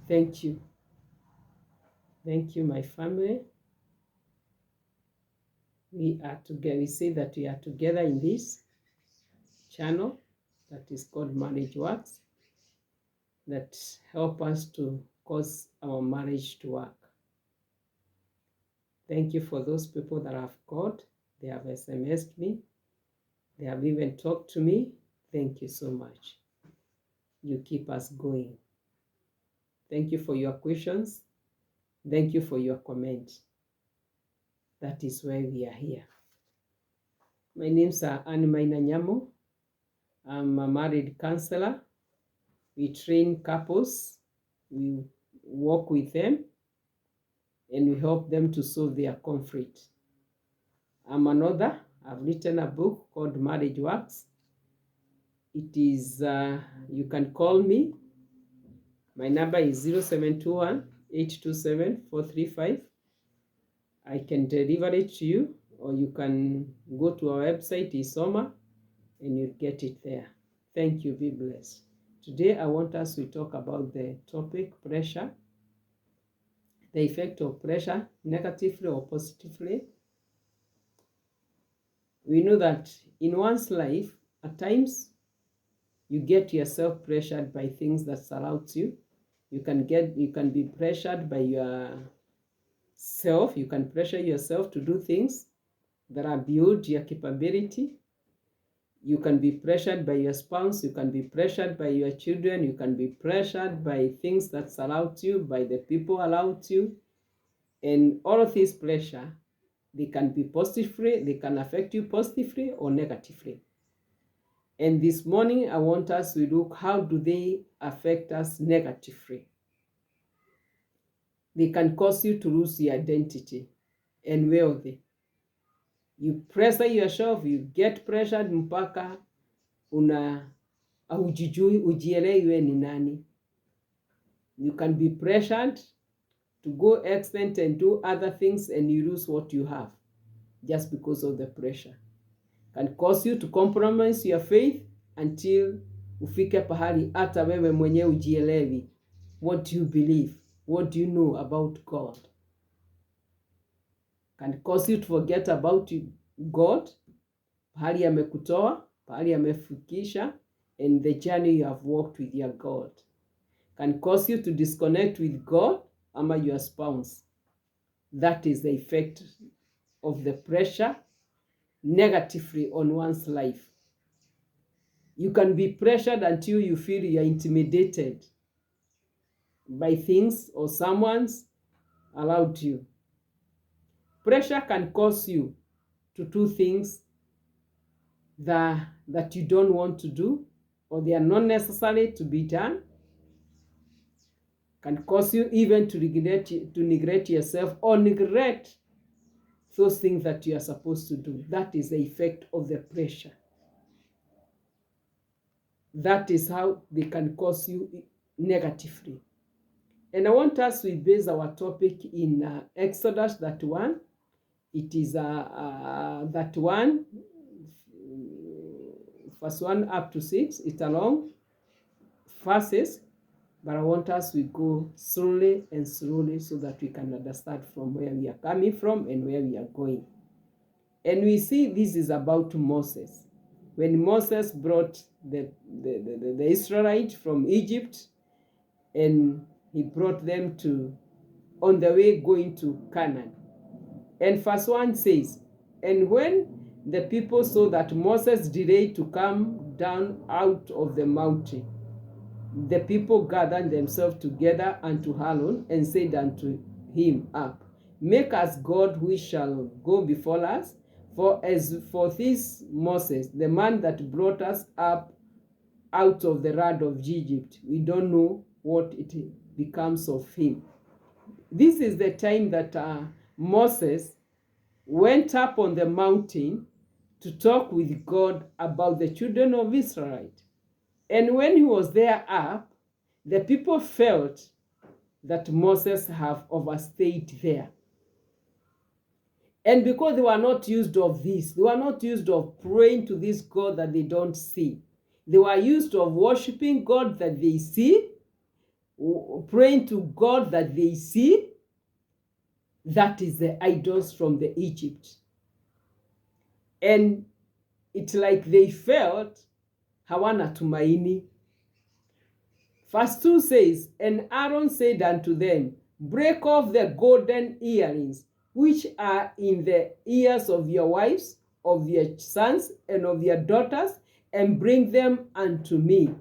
Thank you. Thank you, my family. We are together. We say that we are together in this channel that is called Marriage Works that help us to cause our marriage to work. Thank you for those people that have called. They have SMS'd me. They have even talked to me. Thank you so much. You keep us going. Thank you for your questions. Thank you for your comments. That is why we are here. My name's Anne Maina Nyamo. I'm a married counselor. We train couples. We work with them and we help them to solve their conflict. I'm an author. I've written a book called Marriage Works. It is, you can call me. My number is 0721 827 435. I can deliver it to you, or you can go to our website, Isoma, and you'll get it there. Thank you. Be blessed. Today, I want us to talk about the topic pressure, the effect of pressure, negatively or positively. We know that in one's life, at times, you get yourself pressured by things that surround you. You can be pressured by yourself. You can pressure yourself to do things that are beyond your capability. You can be pressured by your spouse. You can be pressured by your children. You can be pressured by things that surround you, by the people around you. And all of this pressure, they can be positively, they can affect you positively or negatively. And this morning, I want us to look, how do they affect us negatively? They can cause you to lose your identity and wealthy. You pressure yourself, you get pressured mpaka haujijui, ujielewi ni nani. You can be pressured to go extent and do other things and you lose what you have just because of the pressure. Can cause you to compromise your faith until ufike pahali hata wewe mwenyewe ujielewi. What do you believe? What do you know about God? Can cause you to forget about God, pahali amekutoa, pahali amefikisha, and the journey you have walked with your God. Can cause you to disconnect with God ama your spouse. That is the effect of the pressure negatively on one's life. You can be pressured until you feel you are intimidated by things or someone's around you. Pressure can cause you to do things that you don't want to do, or they are not necessary to be done. Can cause you even to neglect yourself or neglect those things that you are supposed to do. That is the effect of the pressure. That is how they can cause you negatively. And I want us to base our topic in Exodus 31. It is that one, verse 1 up to 6. It's a long verses, but I want us to go slowly and slowly so that we can understand from where we are coming from and where we are going. And we see this is about Moses. When Moses brought the Israelites from Egypt, and he brought them on the way going to Canaan. And verse 1 says, and when the people saw that Moses delayed to come down out of the mountain, the people gathered themselves together unto Aaron and said unto him, up, make us God which shall go before us. For as for this Moses, the man that brought us up out of the land of Egypt, we don't know what it becomes of him. This is the time that Moses went up on the mountain to talk with God about the children of Israel. And when he was there up, the people felt that Moses have overstayed there. And because they were not used of this, they were not used of praying to this God that they don't see. They were used of worshiping God that they see, praying to God that they see, that is the idols from the Egypt. And it's like they felt hawana tumaini. Verse 2 says, and Aaron said unto them, break off the golden earrings, which are in the ears of your wives, of your sons, and of your daughters, and bring them unto me.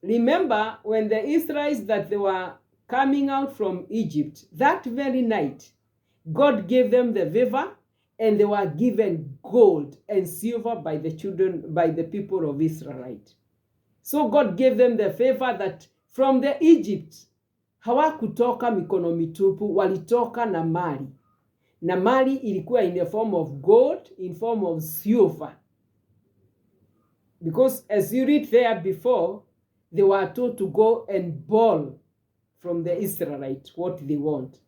Remember, when the Israelites that they were coming out from Egypt, that very night, God gave them the favor, and they were given gold and silver by the people of Israel. So God gave them the favor that from the Egypt, hawakutoka mikono mitupu, walitoka na mali. Na mali ilikuwa in the form of gold, in form of silver. Because as you read there before, they were told to go and borrow from the Israelites what they want.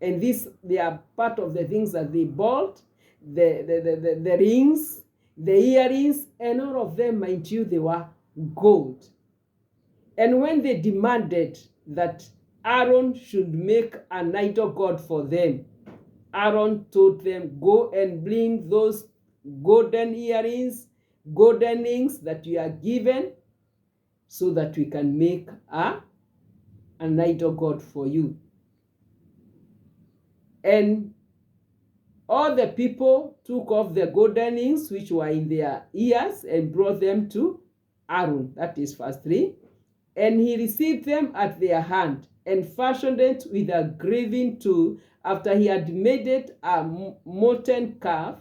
And they are part of the things that they bought, the rings, the earrings, and all of them, mind you, they were gold. And when they demanded that Aaron should make an idol god for them, Aaron told them, go and bring those golden earrings, golden rings that you are given, so that we can make an idol god for you. And all the people took off the golden rings which were in their ears and brought them to Aaron. That is verse 3. And he received them at their hand and fashioned it with a graving tool after he had made it a molten calf.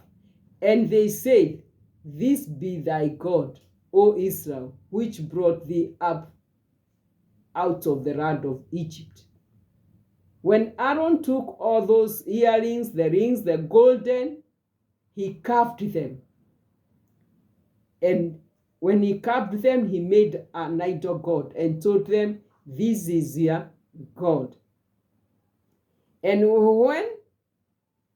And they said, this be thy God, O Israel, which brought thee up out of the land of Egypt. When Aaron took all those earrings, the rings, the golden, he carved them. And when he carved them, he made an idol god and told them, this is your God. And when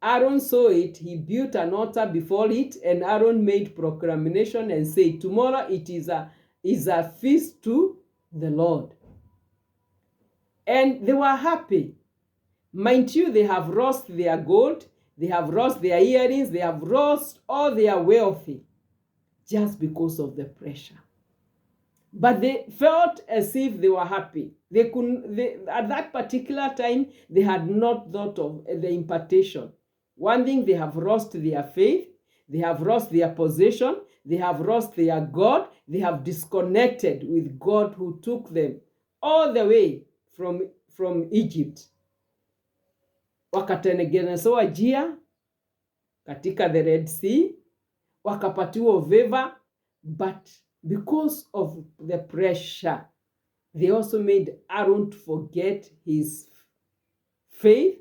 Aaron saw it, he built an altar before it, and Aaron made proclamation and said, tomorrow it is a feast to the Lord. And they were happy. Mind you, they have lost their gold, they have lost their earrings, they have lost all their wealthy just because of the pressure. But they felt as if they were happy. At that particular time, they had not thought of the impartation. One thing, they have lost their faith, they have lost their possession, they have lost their God, they have disconnected with God who took them all the way from Egypt. Wakatengenezewa njia katika the Red Sea, wakapatiwa favor, but because of the pressure, they also made Aaron to forget his faith,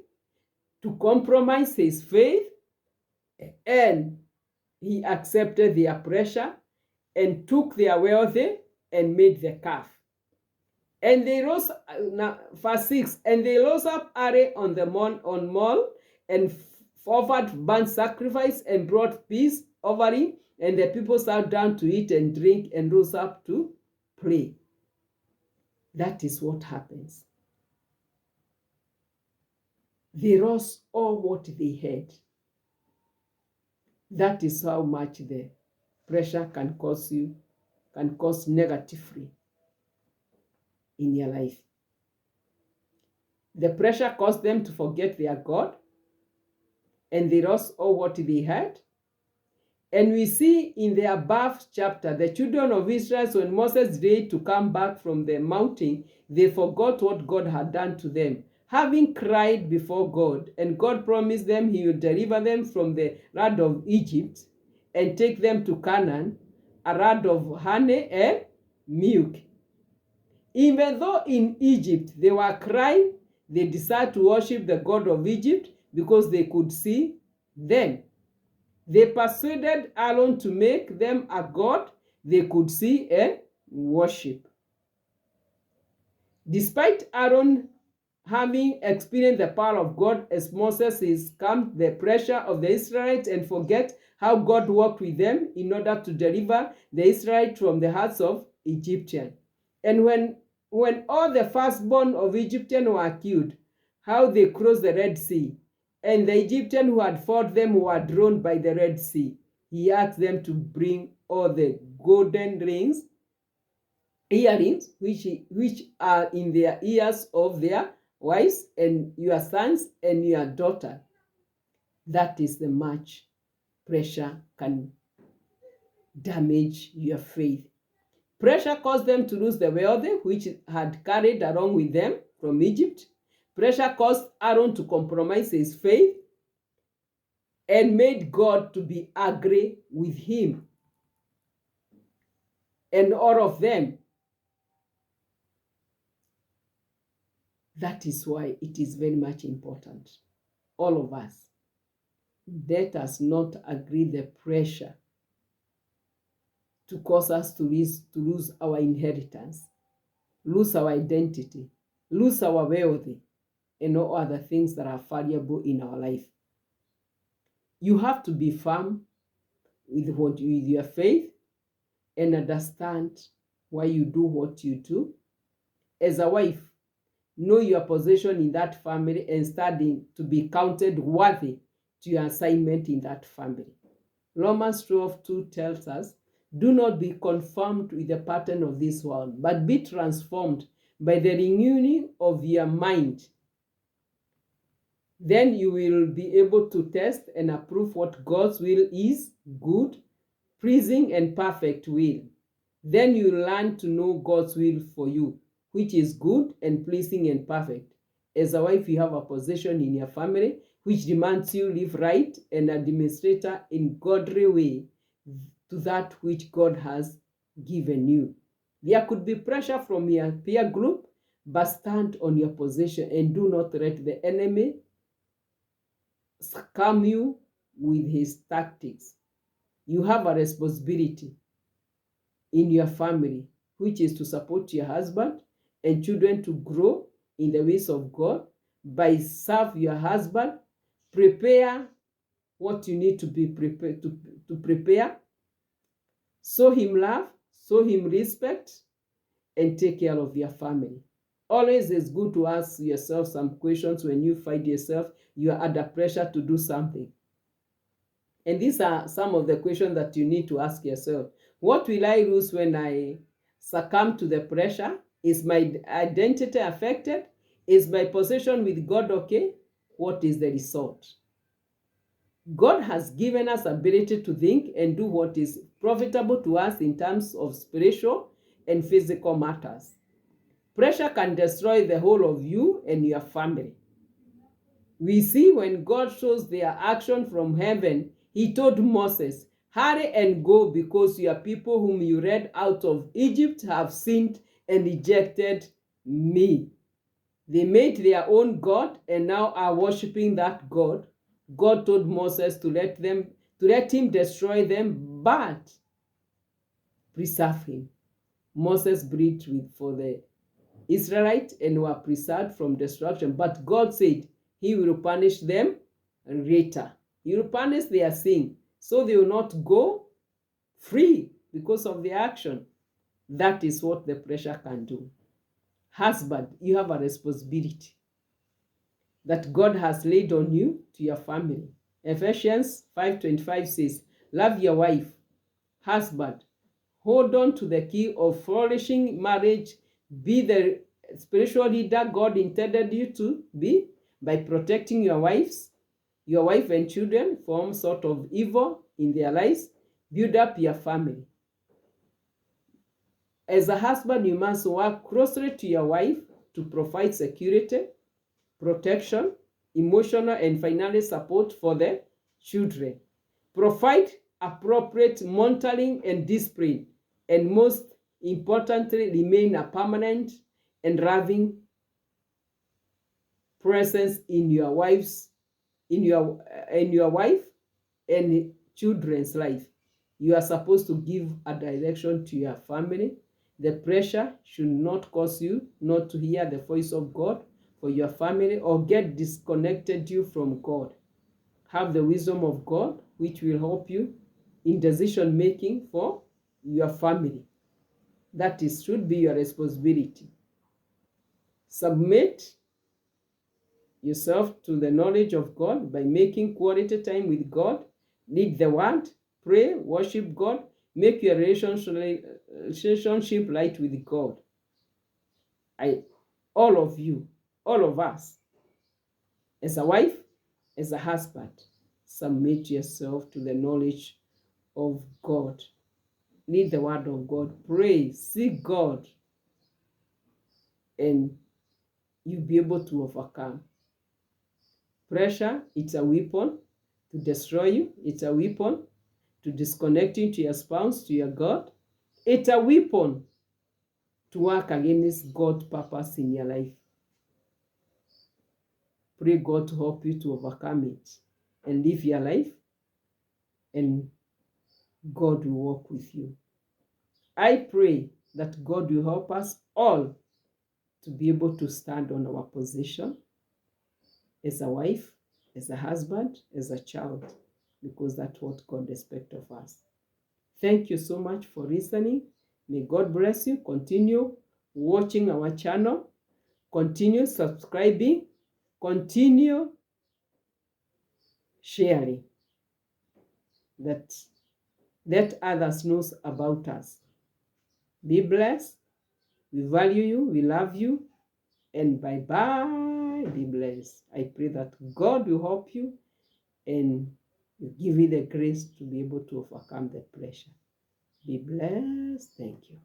to compromise his faith, and he accepted their pressure and took their wealthy and made the calf. And they rose, verse 6, and they rose up early on the morn and offered burnt sacrifice and brought peace offering, and the people sat down to eat and drink and rose up to pray. That is what happens. They lost all what they had. That is how much the pressure can cause negatively in your life. The pressure caused them to forget their God, and they lost all what they had. And we see in the above chapter, the children of Israel, when Moses delayed to come back from the mountain, they forgot what God had done to them, having cried before God. And God promised them he would deliver them from the land of Egypt and take them to Canaan, a land of honey and milk. Even though in Egypt they were crying, they decided to worship the God of Egypt because they could see them. They persuaded Aaron to make them a god they could see and worship. Despite Aaron having experienced the power of God as Moses is calmed the pressure of the Israelites and forget how God worked with them in order to deliver the Israelites from the hands of Egyptians. And when when all the firstborn of Egyptians were killed, how they crossed the Red Sea, and the Egyptians who had fought them were drowned by the Red Sea, he asked them to bring all the golden earrings, which are in their ears of their wives and your sons and your daughter. That is the much pressure can damage your faith. Pressure caused them to lose the wealth which had carried along with them from Egypt. Pressure caused Aaron to compromise his faith and made God to be angry with him and all of them. That is why it is very much important, all of us, let us not agree the pressure to cause us to lose our inheritance, lose our identity, lose our wealth, and all other things that are valuable in our life. You have to be firm with your faith and understand why you do what you do. As a wife, know your position in that family and study to be counted worthy to your assignment in that family. Romans 12:2 tells us, do not be conformed with the pattern of this world, but be transformed by the renewing of your mind. Then you will be able to test and approve what God's will is, good, pleasing, and perfect will. Then you learn to know God's will for you, which is good and pleasing and perfect. As a wife, you have a position in your family which demands you live right and administrate in godly way to that which God has given you. There could be pressure from your peer group, but stand on your position and do not let the enemy scam you with his tactics. You have a responsibility in your family, which is to support your husband and children to grow in the ways of God, by serve your husband, prepare what you need to be prepared to prepare, show him love, show him respect, and take care of your family. Always it's good to ask yourself some questions when you find yourself you are under pressure to do something. And these are some of the questions that you need to ask yourself. What will I lose when I succumb to the pressure? Is my identity affected? Is my position with God okay? What is the result? God has given us ability to think and do what is profitable to us in terms of spiritual and physical matters. Pressure can destroy the whole of you and your family. We see when God shows their action from heaven, he told Moses, hurry and go, because your people whom you led out of Egypt have sinned and rejected me. They made their own God and now are worshiping that God. God told Moses to let him destroy them, but preserve him. Moses breathed for the Israelites and were preserved from destruction. But God said he will punish them later. He will punish their sin, so they will not go free because of the action. That is what the pressure can do. Husband, you have a responsibility that God has laid on you to your family. Ephesians 5:25 says, love your wife. Husband, hold on to the key of flourishing marriage. Be the spiritual leader God intended you to be by protecting your wife and children from sort of evil in their lives. Build up your family. As a husband, you must work closely to your wife to provide security, protection, emotional and financial support for the children. Provide appropriate monitoring and discipline, and most importantly, remain a permanent and loving presence in your wife and children's life. You are supposed to give a direction to your family. The pressure should not cause you not to hear the voice of God for your family or get disconnected you from God. Have the wisdom of God, which will help you in decision making for your family. Should be your responsibility. Submit yourself to the knowledge of God by making quality time with God. Read the word, pray, worship God, make your relationship right with God. All of you, all of us, as a wife, as a husband, submit yourself to the knowledge of God. Read the word of God, pray, seek God, and you'll be able to overcome. Pressure, it's a weapon to destroy you. It's a weapon to disconnect you to your spouse, to your God. It's a weapon to work against God's purpose in your life. Pray God to help you to overcome it and live your life, and God will walk with you. I pray that God will help us all to be able to stand on our position as a wife, as a husband, as a child, because that's what God expects of us. Thank you so much for listening. May God bless you. Continue watching our channel. Continue subscribing. Continue sharing. Let others know about us. Be blessed. We value you. We love you. And bye-bye. Be blessed. I pray that God will help you and give you the grace to be able to overcome the pressure. Be blessed. Thank you.